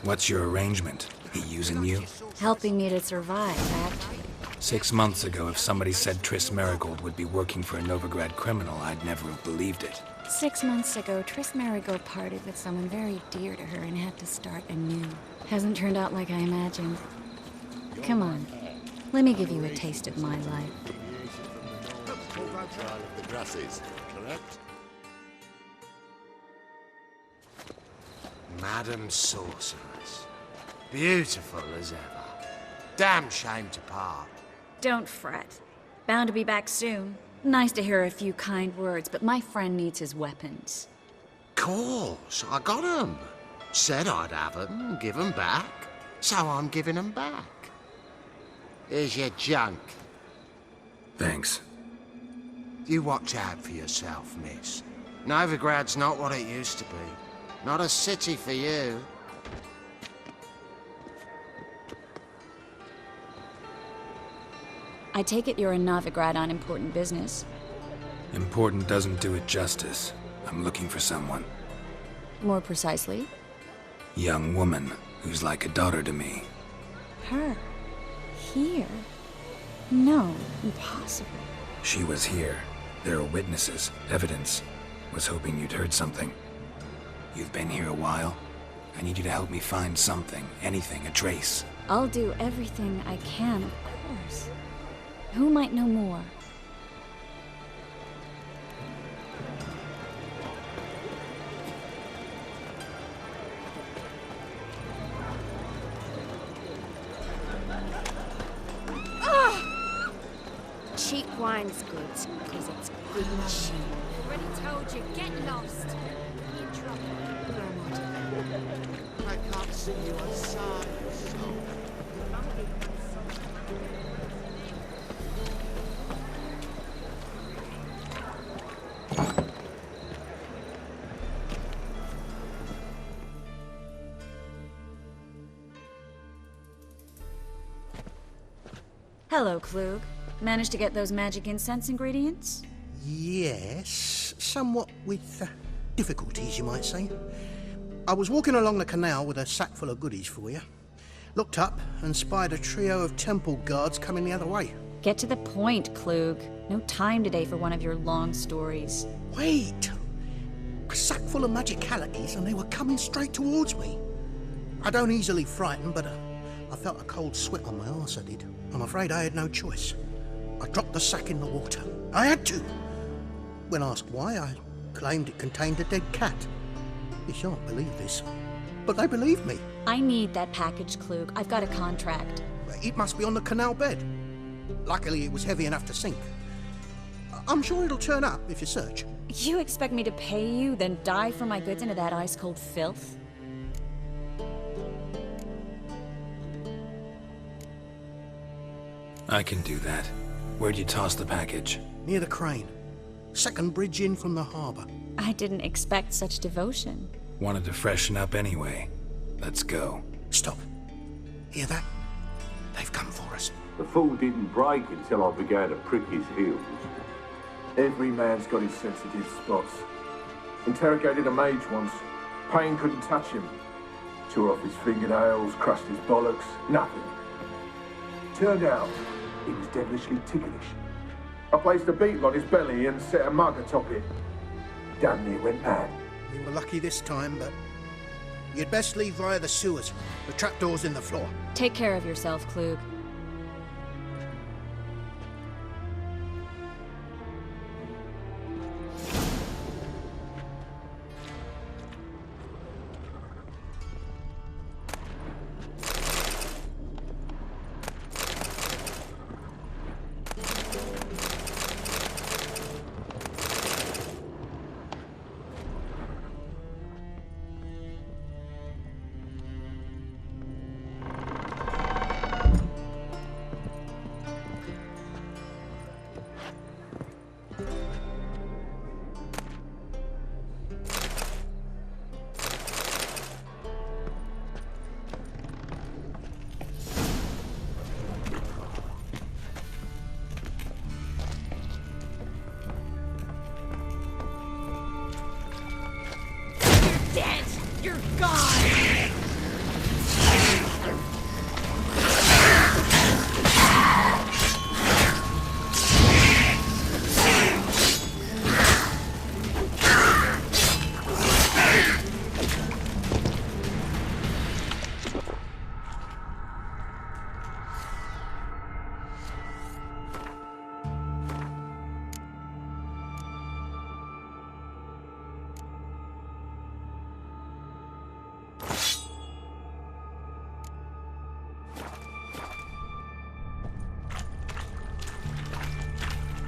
What's your arrangement? He using you? Helping me to survive, actually. 6 months ago, if somebody said Triss MERIGOLD would be working for a Novigrad criminal, I'd never have believed it. 6 months ago, Triss Merigold parted with someone very dear to her and had to start anew. Hasn't turned out like I imagined. Come on, let me give you a taste of my life. Madam Sorceress. Beautiful as ever. Damn shame to part. Don't fret. Bound to be back soon. Nice to hear a few kind words, but my friend needs his weapons. Course, I got 'em. Said I'd have 'em and give 'em back. So I'm giving 'em back. Here's your junk. Thanks. You watch out for yourself, miss. Novigrad's not what it used to be. Not a city for you. I take it you're in Novigrad on important business. Important doesn't do it justice. I'm looking for someone. More precisely? Young woman who's like a daughter to me. Her? Here? No, impossible. She was here. There are witnesses, evidence. Was hoping you'd heard something. You've been here a while. I need you to help me find something, anything, a trace. I'll do everything I can, of course. Who might know more? Cheap wine's good, because it's good and cheap. Already told you, get lost. You're in trouble. I can't see you outside, Hello, Klug. Managed to get those magic incense ingredients? Yes, somewhat with difficulties, you might say. I was walking along the canal with a sack full of goodies for you. Looked up and spied a trio of temple guards coming the other way. Get to the point, Klug. No time today for one of your long stories. Wait! A sack full of magicalities and they were coming straight towards me. I don't easily frighten, but I felt a cold sweat on my arse, I did. I'm afraid I had no choice. I dropped the sack in the water. I had to. When asked why, I claimed it contained a dead cat. You shan't believe this, but they believed me. I need that package, Klug. I've got a contract. It must be on the canal bed. Luckily, it was heavy enough to sink. I'm sure it'll turn up if you search. You expect me to pay you, then dive for my goods into that ice-cold filth? I can do that. Where'd you toss the package? Near the crane. Second bridge in from the harbour. I didn't expect such devotion. Wanted to freshen up anyway. Let's go. Stop. Hear that? They've come for us. The fool didn't break until I began to prick his heels. Every man's got his sensitive spots. Interrogated a mage once. Pain couldn't touch him. Tore off his fingernails, crushed his bollocks, nothing. Turned out, he was devilishly ticklish. I placed a beetle on his belly and set a mug atop it. Damn near went mad. You were lucky this time, but you'd best leave via the sewers. The trapdoor's in the floor. Take care of yourself, Klug.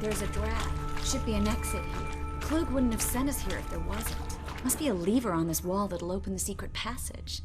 There's a draft. Should be an exit here. Klug wouldn't have sent us here if there wasn't. Must be a lever on this wall that'll open the secret passage.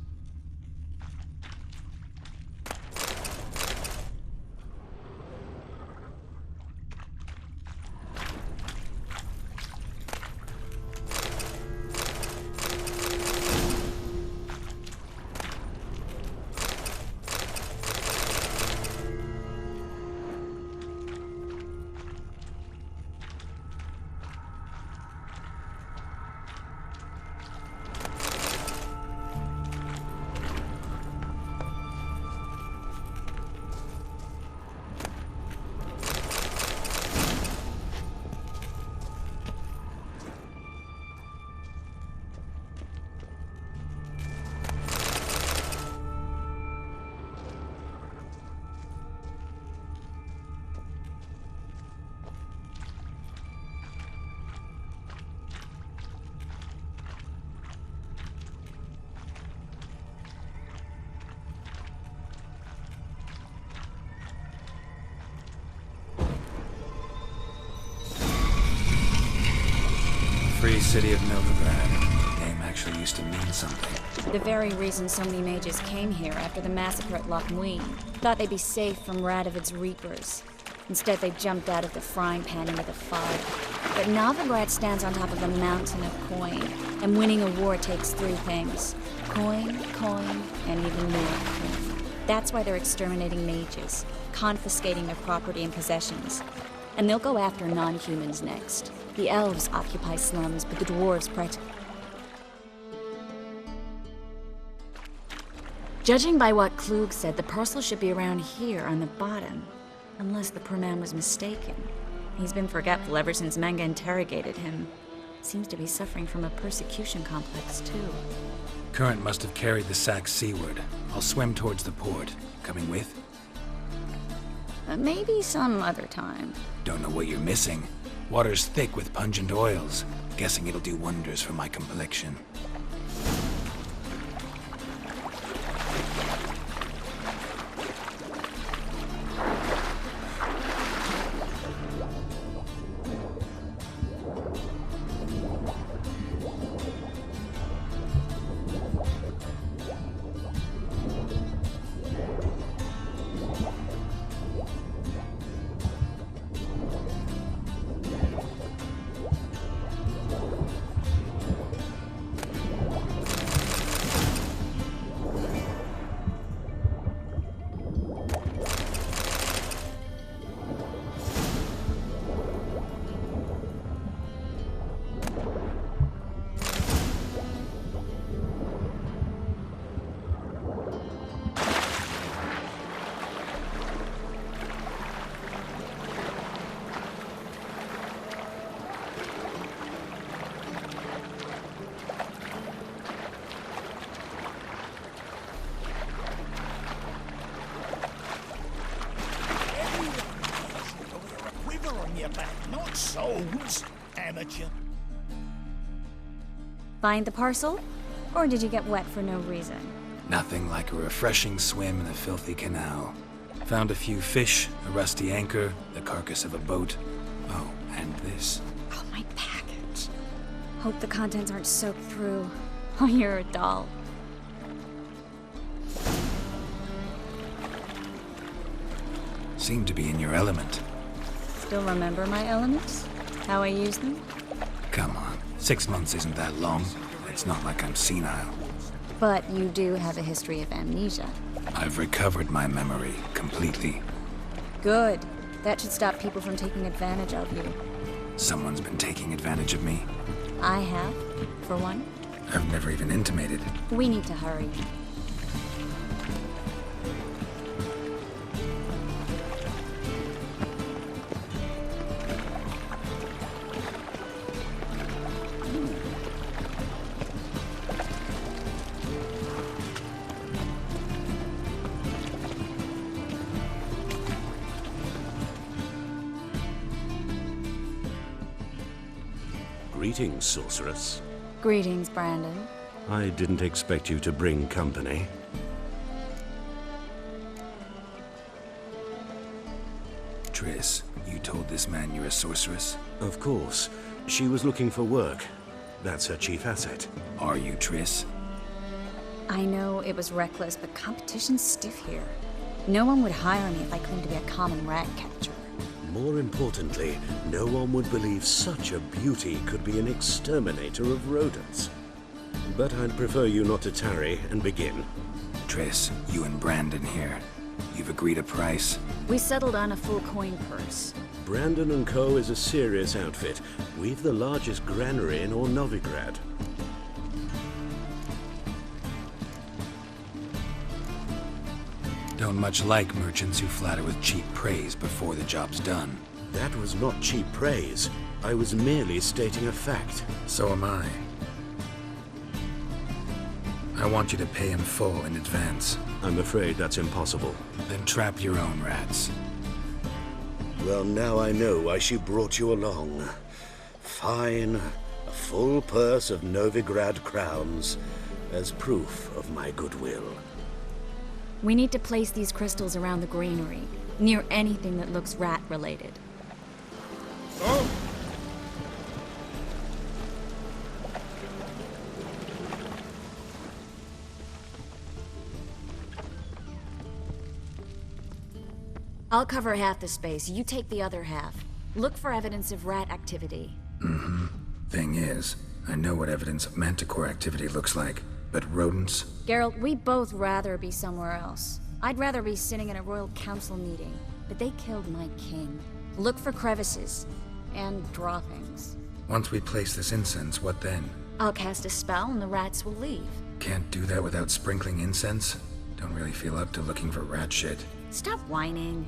Free city of Novigrad. Name actually used to mean something. The very reason so many mages came here after the massacre at Loch Muin. Thought they'd be safe from Radovid's reapers. Instead, they jumped out of the frying pan into the fire. But Novigrad stands on top of a mountain of coin, and winning a war takes three things. Coin, and even more coin. That's why they're exterminating mages, confiscating their property and possessions. And they'll go after non-humans next. The elves occupy slums, but the dwarves practically... Judging by what Klug said, the parcel should be around here on the bottom. Unless the poor man was mistaken. He's been forgetful ever since Manga interrogated him. Seems to be suffering from a persecution complex, too. Current must have carried the sack seaward. I'll swim towards the port. Coming with? Maybe some other time. Don't know what you're missing. Water's thick with pungent oils. Guessing it'll do wonders for my complexion. Not souls, amateur. Find the parcel? Or did you get wet for no reason? Nothing like a refreshing swim in a filthy canal. Found a few fish, a rusty anchor, the carcass of a boat. Oh, and this. Oh, my package. Hope the contents aren't soaked through. Oh, you're a doll. Seem to be in your element. Still remember my elements? How I use them? Come on, 6 months isn't that long. It's not like I'm senile. But you do have a history of amnesia. I've recovered my memory completely. Good. That should stop people from taking advantage of you. Someone's been taking advantage of me. I have, for one. I've never even intimated. We need to hurry. Greetings, sorceress. Greetings, Brandon. I didn't expect you to bring company. Triss, you told this man you're a sorceress? Of course. She was looking for work. That's her chief asset. Are you Triss? I know it was reckless, but competition's stiff here. No one would hire me if I claimed to be a common rat catcher. More importantly, no one would believe such a beauty could be an exterminator of rodents. But I'd prefer you not to tarry and begin. Triss, you and Brandon here. You've agreed a price? We settled on a full coin purse. Brandon & Co. is a serious outfit. We've the largest granary in all Novigrad. Don't much like merchants who flatter with cheap praise before the job's done. That was not cheap praise. I was merely stating a fact. So am I. I want you to pay in full in advance. I'm afraid that's impossible. Then trap your own rats. Well, now I know why she brought you along. Fine. A full purse of Novigrad crowns as proof of my goodwill. We need to place these crystals around the granary, near anything that looks rat-related. Oh! I'll cover half the space, you take the other half. Look for evidence of rat activity. Thing is, I know what evidence of manticore activity looks like, but rodents? Geralt, we'd both rather be somewhere else. I'd rather be sitting in a royal council meeting, but they killed my king. Look for crevices and droppings. Once we place this incense, what then? I'll cast a spell and the rats will leave. Can't do that without sprinkling incense? Don't really feel up to looking for rat shit. Stop whining.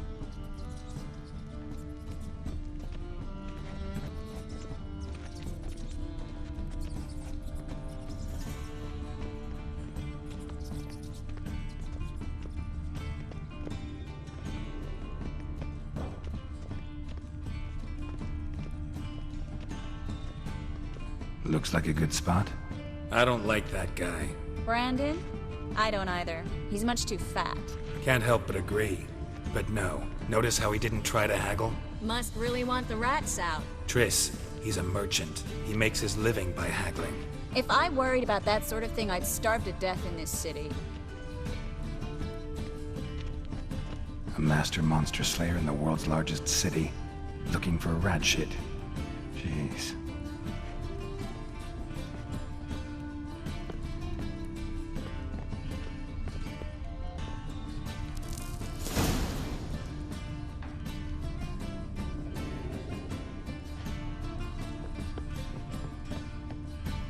Looks like a good spot. I don't like that guy. Brandon? I don't either. He's much too fat. Can't help but agree. But no, notice how he didn't try to haggle? Must really want the rats out. Triss, he's a merchant. He makes his living by haggling. If I worried about that sort of thing, I'd starve to death in this city. A master monster slayer in the world's largest city, looking for rat shit. Jeez.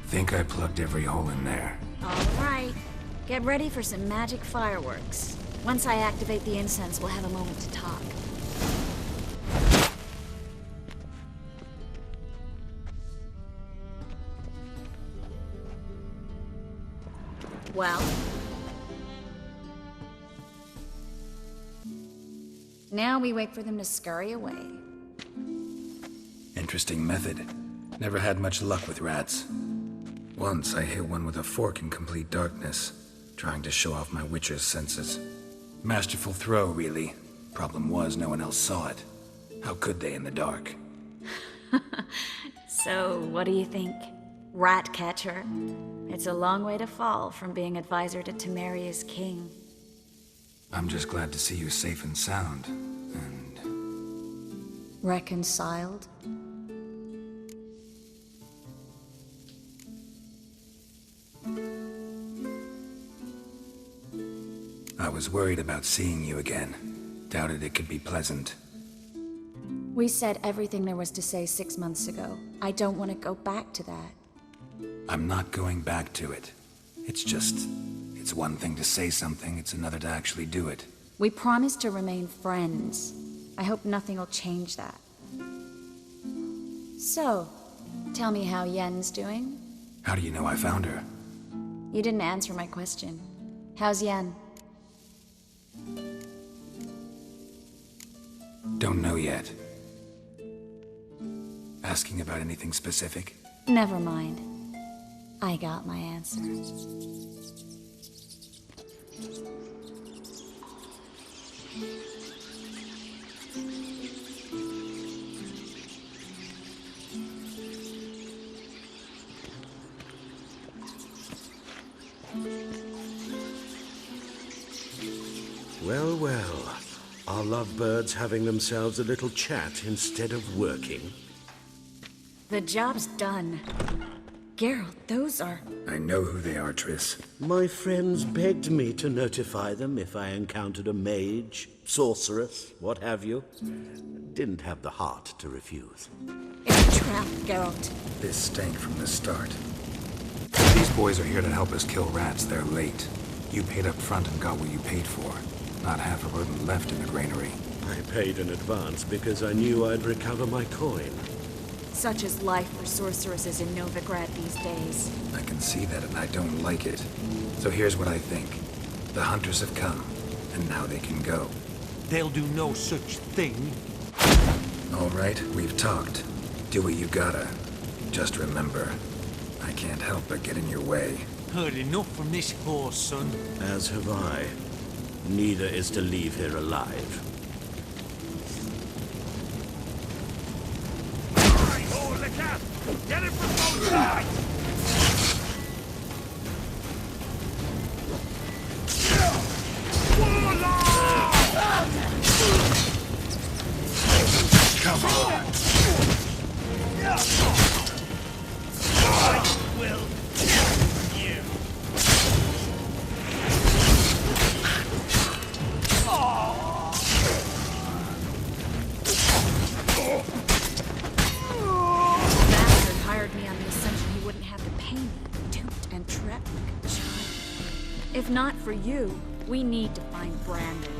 Think I plugged every hole in there. All right. Get ready for some magic fireworks. Once I activate the incense, we'll have a moment to talk. Well? Now we wait for them to scurry away. Interesting method. Never had much luck with rats. Once I hit one with a fork in complete darkness, trying to show off my witcher's senses. Masterful throw, really. Problem was, no one else saw it. How could they in the dark? So, what do you think? Rat catcher? It's a long way to fall from being advisor to Temeria's king. I'm just glad to see you safe and sound, and... Reconciled? I was worried about seeing you again. Doubted it could be pleasant. We said everything there was to say 6 months ago. I don't want to go back to that. I'm not going back to it. It's just... It's one thing to say something, it's another to actually do it. We promised to remain friends. I hope nothing will change that. So, tell me how Yen's doing? How do you know I found her? You didn't answer my question. How's Yen? Don't know yet. Asking about anything specific? Never mind. I got my answer. Well, well. Are lovebirds having themselves a little chat instead of working? The job's done. Geralt, those are... I know who they are, Triss. My friends begged me to notify them if I encountered a mage, sorceress, what have you. Didn't have the heart to refuse. It's a trap, Geralt. This stank from the start. These boys are here to help us kill rats. They're late. You paid up front and got what you paid for. Not half a rodent left in the granary. I paid in advance because I knew I'd recover my coin. Such is life for sorceresses in Novigrad these days. I can see that and I don't like it. So here's what I think. The hunters have come, and now they can go. They'll do no such thing. All right, we've talked. Do what you gotta. Just remember, I can't help but get in your way. Heard enough from this horse, son. As have I. Neither is to leave here alive. Oh, look out! Get it from both sides! Come on! I will kill you! Bastard hired me on the assumption he wouldn't have to pay me, duped and trapped like a child. If not for you, we need to find Brandon.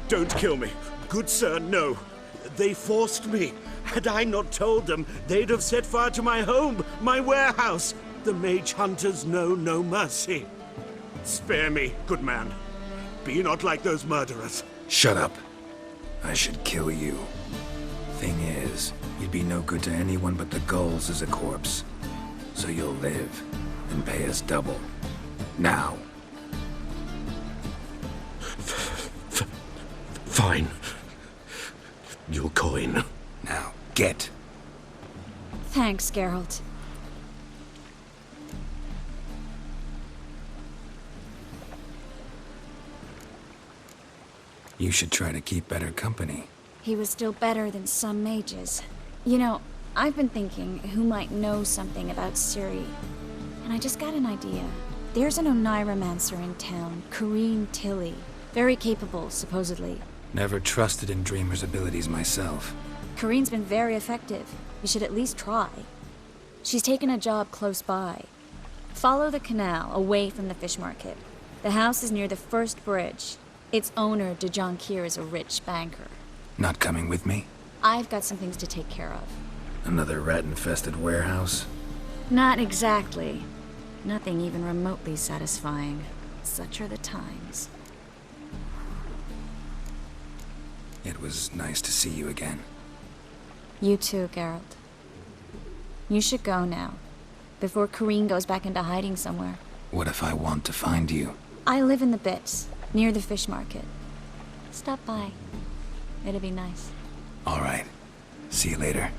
Don't kill me. Good sir, no. They forced me. Had I not told them, they'd have set fire to my home, my warehouse. The mage hunters know no mercy. Spare me, good man. Be not like those murderers. Shut up. I should kill you. Thing is, you'd be no good to anyone but the gulls as a corpse. So you'll live and pay us double. Now. Fine. Your coin. Now, get. Thanks, Geralt. You should try to keep better company. He was still better than some mages. You know, I've been thinking who might know something about Ciri. And I just got an idea. There's an Oneiromancer in town, Corinne Tilly. Very capable, supposedly. Never trusted in Dreamer's abilities myself. Corinne's been very effective. You should at least try. She's taken a job close by. Follow the canal, away from the fish market. The house is near the first bridge. Its owner, de Jonquier, is a rich banker. Not coming with me? I've got some things to take care of. Another rat-infested warehouse? Not exactly. Nothing even remotely satisfying. Such are the times. It was nice to see you again. You too, Geralt. You should go now, before Corinne goes back into hiding somewhere. What if I want to find you? I live in the Bits, near the fish market. Stop by. It'll be nice. All right. See you later.